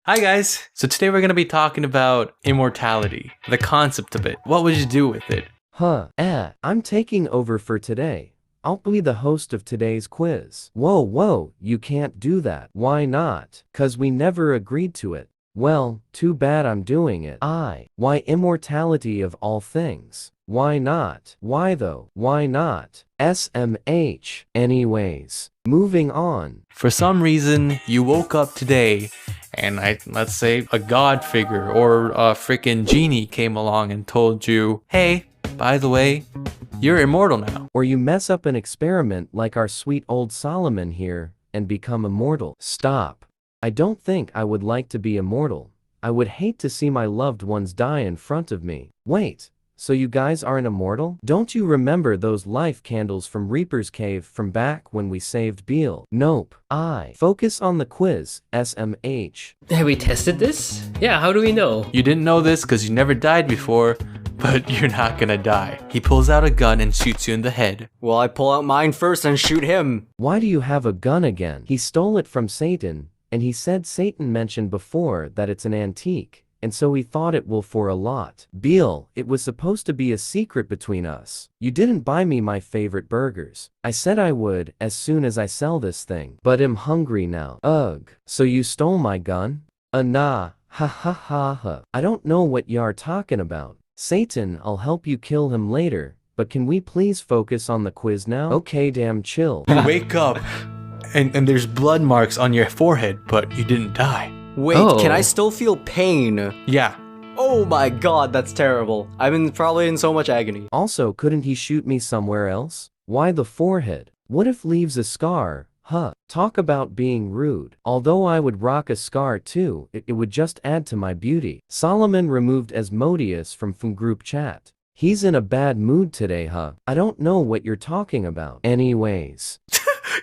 Hi guys! So today we're going to be talking about immortality, the concept of it. What would you do with it? I'm taking over for today. I'll be the host of today's quiz. Whoa, you can't do that. Why not? 'Cause we never agreed to it. Well, too bad I'm doing it. Why immortality of all things? Why not? Why though? Why not? SMH. Anyways, moving on. For some reason, you woke up today and let's say a god figure or a freaking genie came along and told you, hey, by the way, you're immortal now. Or you mess up an experiment like our sweet old Solomon here and become immortal. Stop. I don't think I would like to be immortal. I would hate to see my loved ones die in front of me. Wait, so you guys aren't immortal? Don't you remember those life candles from Reaper's Cave from back when we saved Beale? Nope. Focus on the quiz, SMH. Have we tested this? Yeah, how do we know? You didn't know this because you never died before, but you're not gonna die. He pulls out a gun and shoots you in the head. Well, I pull out mine first and shoot him. Why do you have a gun again? He stole it from Satan, and he said Satan mentioned before that it's an antique, and so he thought it will for a lot. Beale, it was supposed to be a secret between us. You didn't buy me my favorite burgers. I said I would as soon as I sell this thing, but I'm hungry now. Ugh. So you stole my gun? Nah. Ha. I don't know what you're talking about. Satan, I'll help you kill him later, but can we please focus on the quiz now? Okay, damn chill. You wake up and there's blood marks on your forehead, but you didn't die. Wait, can I still feel pain? Yeah. Oh my god, that's terrible. I'm probably in so much agony. Also, couldn't he shoot me somewhere else? Why the forehead? What if leaves a scar? Talk about being rude. Although I would rock a scar too, it would just add to my beauty. Solomon removed Asmodeus from group chat. He's in a bad mood today, I don't know what you're talking about. Anyways.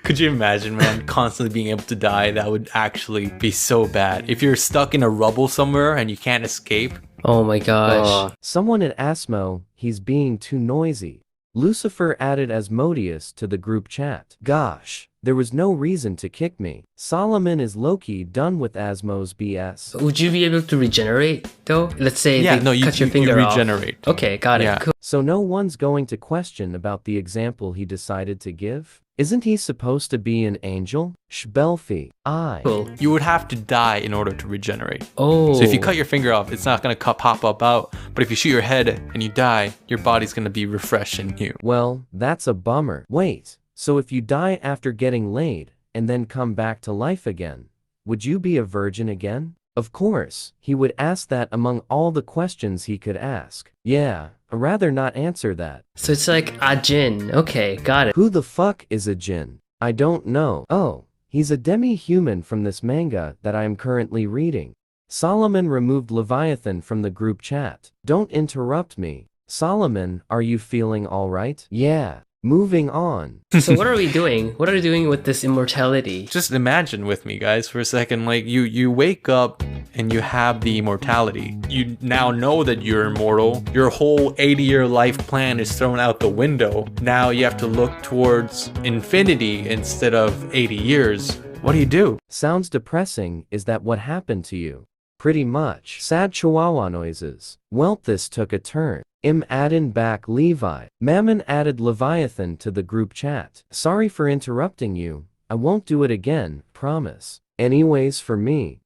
Could you imagine, man, constantly being able to die? That would actually be so bad. If you're stuck in a rubble somewhere and you can't escape. Oh my gosh. Someone at Asmo, he's being too noisy. Lucifer added Asmodeus to the group chat. Gosh, there was no reason to kick me. Solomon is low-key done with Asmo's BS. Would you be able to regenerate though? Let's say Yeah, they no, you cut your finger you off. regenerate. Okay, got it. Yeah. Cool. So no one's going to question about the example he decided to give? Isn't he supposed to be an angel? Shbelfi. Cool. You would have to die in order to regenerate. Oh. So if you cut your finger off, it's not going to pop up out. But if you shoot your head and you die, your body's going to be refreshed and new. Well, that's a bummer. Wait, so if you die after getting laid, and then come back to life again, would you be a virgin again? Of course, he would ask that among all the questions he could ask. Yeah, I'd rather not answer that. So it's like a jinn. Okay, got it. Who the fuck is a jinn? I don't know. Oh, he's a demi-human from this manga that I am currently reading. Solomon removed Leviathan from the group chat. Don't interrupt me. Solomon, are you feeling alright? Yeah. Moving on. So what are we doing? What are we doing with this immortality? Just imagine with me, guys, for a second. Like, you wake up and you have the immortality. You now know that you're immortal. Your whole 80-year life plan is thrown out the window. Now you have to look towards infinity instead of 80 years. What do you do? Sounds depressing. Is that what happened to you? Pretty much. Sad chihuahua noises. Well, this took a turn. Addin back Levi. Mammon added Leviathan to the group chat. Sorry for interrupting you. I won't do it again, promise. Anyways, for me.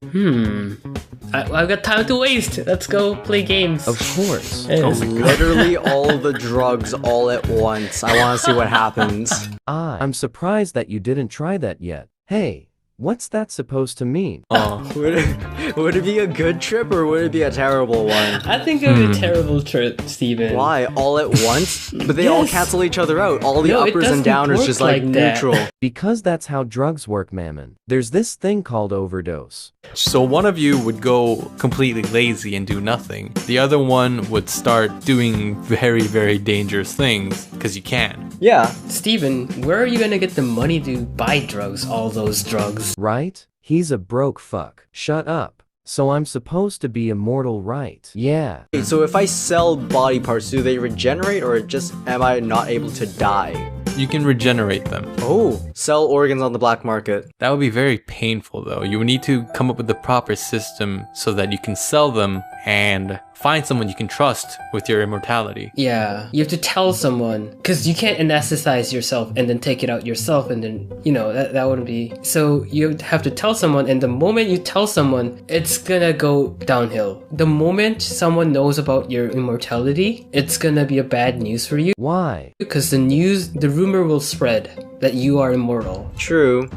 I've got time to waste. Let's go play games. Of course. Literally all the drugs all at once. I want to see what happens. I'm surprised that you didn't try that yet. Hey. What's that supposed to mean? Would it be a good trip or would it be a terrible one? I think it would be a terrible trip, Steven. Why? All at once? But they all cancel each other out. All the uppers and downers just like neutral. Because that's how drugs work, Mammon. There's this thing called overdose. So one of you would go completely lazy and do nothing. The other one would start doing very, very dangerous things because you can. Yeah. Steven, where are you gonna get the money to buy drugs, all those drugs? Right? He's a broke fuck. Shut up. So I'm supposed to be immortal, right? Yeah. So if I sell body parts, do they regenerate or just am I not able to die? You can regenerate them. Oh, sell organs on the black market. That would be very painful though. You would need to come up with the proper system so that you can sell them and find someone you can trust with your immortality. Yeah, you have to tell someone, because you can't anesthetize yourself and then take it out yourself, and then, you know, that wouldn't be. So you have to tell someone, and the moment you tell someone, it's gonna go downhill. The moment someone knows about your immortality, it's gonna be a bad news for you. Why? Because the rumor will spread that you are immortal. True.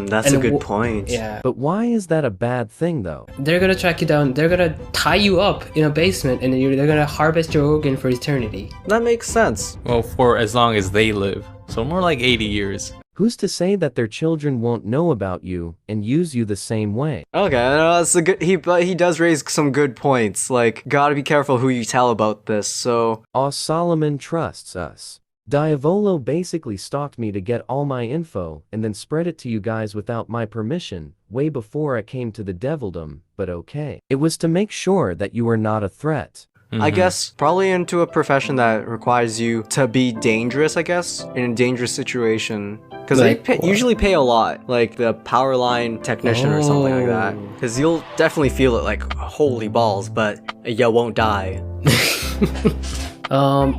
That's a good point. Yeah. But why is that a bad thing though? They're gonna track you down, they're gonna tie you up in a basement, and they're gonna harvest your organ for eternity. That makes sense. Well, for as long as they live. So more like 80 years. Who's to say that their children won't know about you and use you the same way? Okay, that's a good. But he does raise some good points. Like, gotta be careful who you tell about this. So, Solomon trusts us. Diavolo basically stalked me to get all my info and then spread it to you guys without my permission, way before I came to the devildom, but okay. It was to make sure that you were not a threat. I guess probably into a profession that requires you to be dangerous, I guess, in a dangerous situation. Because Like they what? usually pay a lot, like the power line technician or something like that. Because you'll definitely feel it like, holy balls, but you won't die.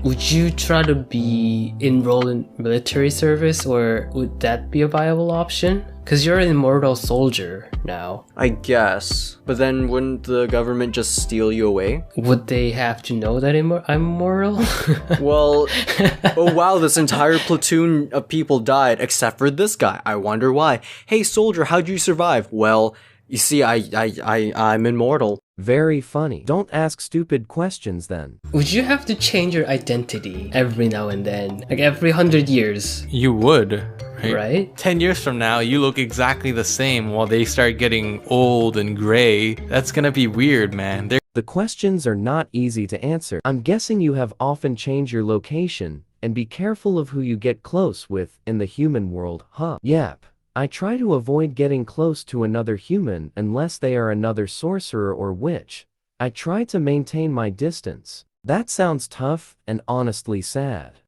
Would you try to be enrolled in military service, or would that be a viable option? Because you're an immortal soldier now. I guess. But then wouldn't the government just steal you away? Would they have to know that I'm immortal? Well, oh wow, this entire platoon of people died except for this guy. I wonder why. Hey soldier, how'd you survive? Well, you see, I'm immortal. Very funny. Don't ask stupid questions then. Would you have to change your identity every now and then? Like every 100 years, You would, right? 10 years from now, you look exactly the same while they start getting old and gray. That's gonna be weird, man. The questions are not easy to answer. I'm guessing you have often changed your location, and be careful of who you get close with in the human world, huh? Yep. I try to avoid getting close to another human unless they are another sorcerer or witch. I try to maintain my distance. That sounds tough and honestly sad.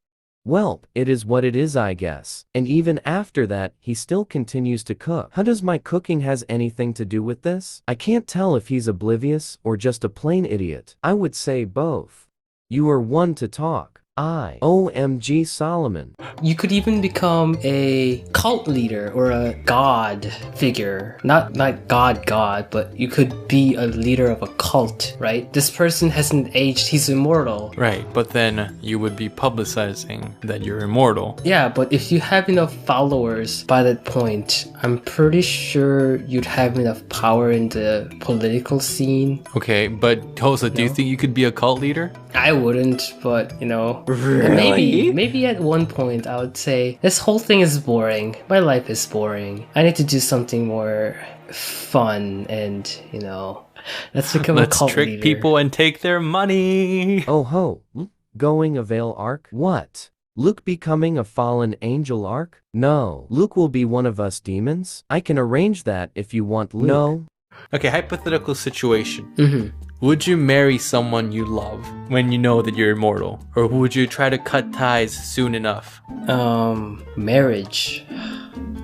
Well, it is what it is, I guess. And even after that, he still continues to cook. How does my cooking has anything to do with this? I can't tell if he's oblivious or just a plain idiot. I would say both. You are one to talk. OMG Solomon. You could even become a cult leader or a god figure. Not like God, but you could be a leader of a cult, right? This person hasn't aged, he's immortal. Right, but then you would be publicizing that you're immortal. Yeah, but if you have enough followers by that point, I'm pretty sure you'd have enough power in the political scene. Okay, but Hosa, do you think you could be a cult leader? I wouldn't, but you know, Really? maybe at one point I would say this whole thing is boring. My life is boring. I need to do something more fun, and you know, let's become a cult trick leader. people and take their money. Oh ho, going a Veil Arc? What? Luke becoming a fallen angel arc? No. Luke will be one of us demons? I can arrange that if you want Luke. No. Okay, hypothetical situation. Would you marry someone you love when you know that you're immortal? Or would you try to cut ties soon enough? Marriage.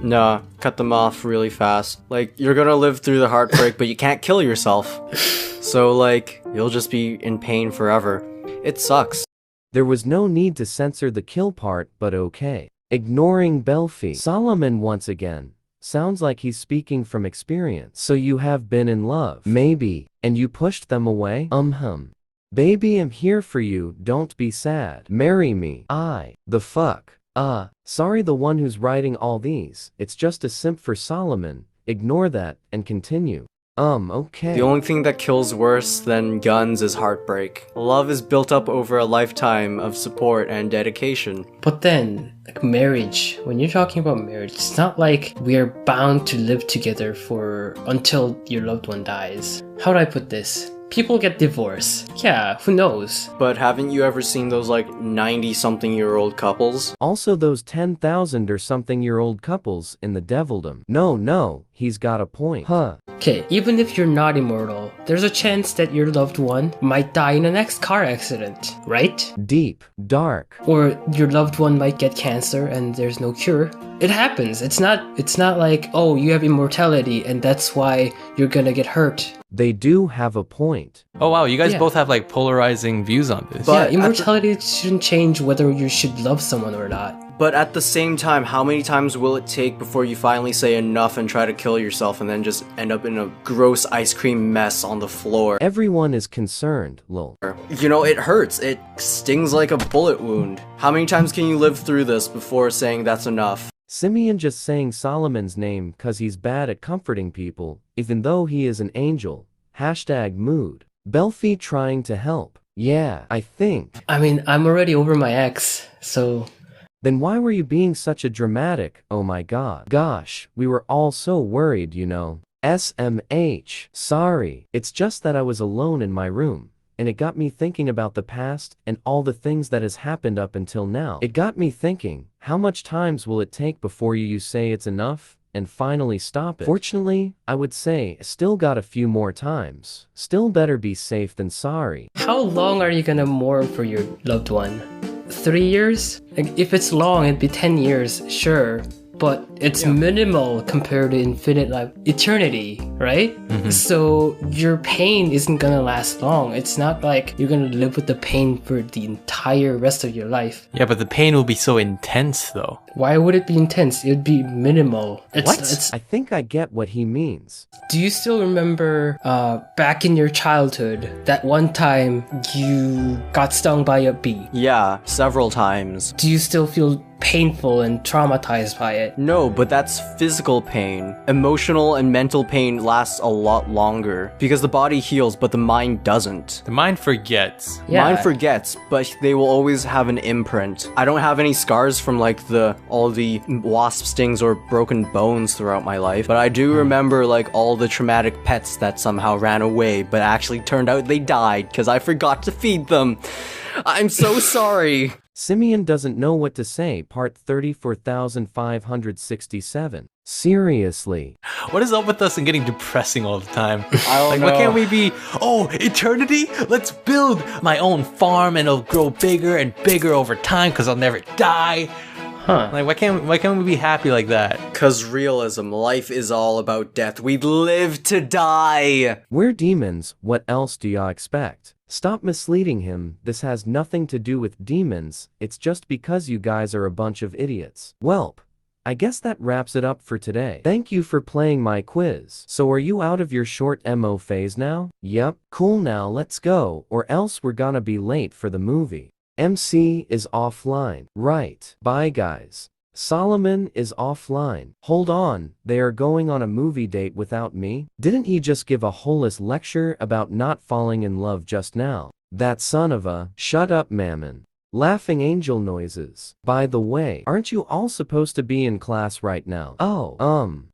Nah, cut them off really fast. Like, you're gonna live through the heartbreak, but you can't kill yourself. So, like, you'll just be in pain forever. It sucks. There was no need to censor the kill part, but okay. Ignoring Belfi. Solomon once again. Sounds like he's speaking from experience. So you have been in love. Maybe. And you pushed them away? Baby, I'm here for you, don't be sad. Marry me. The fuck? Sorry, the one who's writing all these. It's just a simp for Solomon. Ignore that, and continue. Okay. The only thing that kills worse than guns is heartbreak. Love is built up over a lifetime of support and dedication. But then, like marriage, when you're talking about marriage, it's not like we are bound to live together until your loved one dies. How do I put this? People get divorced. Yeah, who knows? But haven't you ever seen those like 90-something-year-old couples? Also those 10,000 or something year old couples in the devildom. No, he's got a point. Okay, even if you're not immortal, there's a chance that your loved one might die in the next car accident, right? Deep, dark. Or your loved one might get cancer and there's no cure. It happens. It's not like, oh, you have immortality and that's why you're gonna get hurt. They do have a point. Oh wow, you guys Yeah. both have like polarizing views on this. But Yeah, immortality shouldn't change whether you should love someone or not. But at the same time, how many times will it take before you finally say enough and try to kill yourself and then just end up in a gross ice cream mess on the floor? Everyone is concerned, lol. You know, it hurts. It stings like a bullet wound. How many times can you live through this before saying that's enough? Simeon just saying Solomon's name cause he's bad at comforting people, even though he is an angel. Hashtag mood. Belfie trying to help. Yeah, I think. I mean, I'm already over my ex, so... Then why were you being such a dramatic? Oh my god. Gosh, we were all so worried, you know. SMH. Sorry. It's just that I was alone in my room, and it got me thinking about the past and all the things that has happened up until now. It got me thinking, how much times will it take before you say it's enough and finally stop it? Fortunately, I would say still got a few more times. Still better be safe than sorry. How long are you gonna mourn for your loved one? 3 years? Like, if it's long, it'd be 10 years, sure. But it's minimal compared to infinite life, eternity, right? So your pain isn't gonna last long. It's not like you're gonna live with the pain for the entire rest of your life. Yeah, but the pain will be so intense though. Why would it be intense? It'd be minimal. I think I get what he means. Do you still remember back in your childhood that one time you got stung by a bee? Yeah, several times. Do you still feel painful and traumatized by it? No, but that's physical pain. Emotional and mental pain lasts a lot longer because the body heals, but the mind doesn't. The mind forgets. Yeah. Mind forgets, but they will always have an imprint. I don't have any scars from like all the wasp stings or broken bones throughout my life, but I do remember like all the traumatic pets that somehow ran away, but actually turned out they died because I forgot to feed them. I'm so sorry. Simeon doesn't know what to say. Part 34,567. Seriously. What is up with us and getting depressing all the time? I don't Like, know. why can't we be, oh, eternity? Let's build my own farm and it'll grow bigger and bigger over time because I'll never die. Huh. Like, why can't we be happy like that? Cause realism, life is all about death. We live to die. We're demons, what else do y'all expect? Stop misleading him, this has nothing to do with demons, it's just because you guys are a bunch of idiots. Welp, I guess that wraps it up for today. Thank you for playing my quiz. So are you out of your short MO phase now? Yep, cool, now let's go, or else we're gonna be late for the movie. MC is offline. Right, bye guys. Solomon is offline. Hold on, they are going on a movie date without me? Didn't he just give a wholesome lecture about not falling in love just now? That son of a, shut up Mammon. Laughing angel noises. By the way, aren't you all supposed to be in class right now? Oh,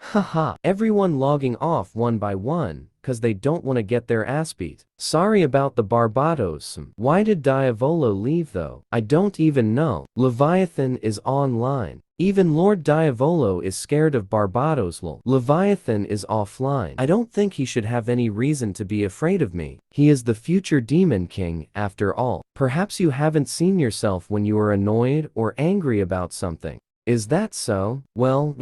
haha. Everyone logging off one by one, cause they don't want to get their ass beat. Sorry about the Barbados. Why did Diavolo leave though? I don't even know. Leviathan is online. Even Lord Diavolo is scared of Barbados lol. Leviathan is offline. I don't think he should have any reason to be afraid of me. He is the future demon king, after all. Perhaps you haven't seen yourself when you are annoyed or angry about something. Is that so? Well,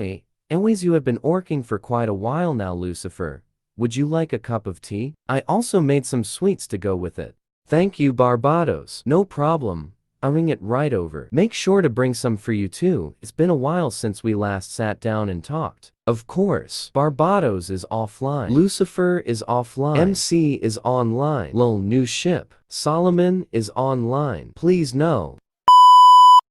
anyways, you have been orking for quite a while now, Lucifer. Would you like a cup of tea? I also made some sweets to go with it. Thank you, Barbados. No problem. I'll ring it right over. Make sure to bring some for you too. It's been a while since we last sat down and talked. Of course. Barbados is offline. Lucifer is offline. MC is online. Lol, new ship. Solomon is online. Please no.